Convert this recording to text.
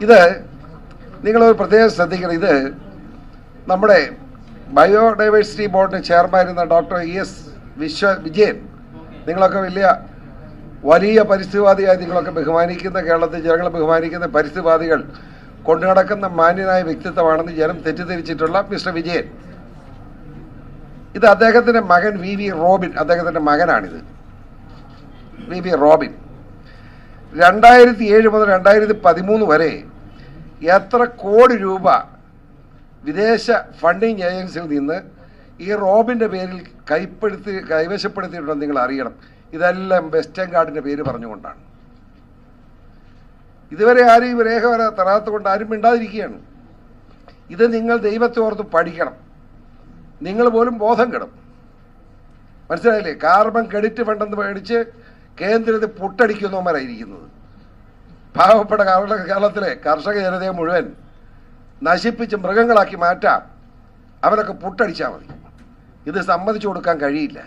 ഇത് നിങ്ങളൊരു പ്രത്യേകം ശ്രദ്ധിക്കണം. ഇത് നമ്മുടെ ബയോഡൈവേഴ്സിറ്റി ബോർഡിന് ചെയർമാനായിരുന്ന ഡോക്ടർ ES വിജയൻ, നിങ്ങളൊക്കെ വലിയ പരിസ്ഥിതിവാദിയായി നിങ്ങളൊക്കെ ബഹുമാനിക്കുന്ന, കേരളത്തിൽ ജനങ്ങൾ ബഹുമാനിക്കുന്ന പരിസ്ഥിതിവാദികൾ കൊണ്ടു നടക്കുന്ന മാന്യനായ വ്യക്തിത്വമാണെന്ന് ജനം തെറ്റിദ്ധരിച്ചിട്ടുള്ള മിസ്റ്റർ വിജയൻ, ഇത് അദ്ദേഹത്തിൻ്റെ മകൻ VV റോബിൻ, അദ്ദേഹത്തിൻ്റെ മകനാണിത്. VV റോബിൻ 2007 മുതൽ 2013 വരെ എത്ര കോടി രൂപ വിദേശ ഫണ്ടിങ് ഏജൻസിയിൽ നിന്ന് ഈ റോബിൻ്റെ പേരിൽ കൈവശപ്പെടുത്തിയിട്ടുണ്ടെന്ന് നിങ്ങൾ അറിയണം. ഇതെല്ലാം വെസ്റ്റേൺ ഗാർഡിൻ്റെ പേര് പറഞ്ഞുകൊണ്ടാണ്. ഇതുവരെ ആരും ഈ രേഖ തരാത്ത കൊണ്ട് ആരും മിണ്ടാതിരിക്കുകയാണ്. ഇത് നിങ്ങൾ ദൈവത്തെ ഓർത്ത് പഠിക്കണം. നിങ്ങൾ പോലും ബോധം കെടും. മനസ്സിലായില്ലേ? കാർബൺ ക്രെഡിറ്റ് ഫണ്ടെന്ന് മേടിച്ച് കേന്ദ്രത്തിൽ പുട്ടടിക്കുന്നവന്മാരായിരിക്കുന്നത്. പാവപ്പെട്ട കേരളത്തിലെ കർഷക ജനതയെ മുഴുവൻ നശിപ്പിച്ച് മൃഗങ്ങളാക്കി മാറ്റാം. അവരൊക്കെ പുട്ടടിച്ചാൽ മതി. ഇത് സമ്മതിച്ചു കൊടുക്കാൻ കഴിയില്ല.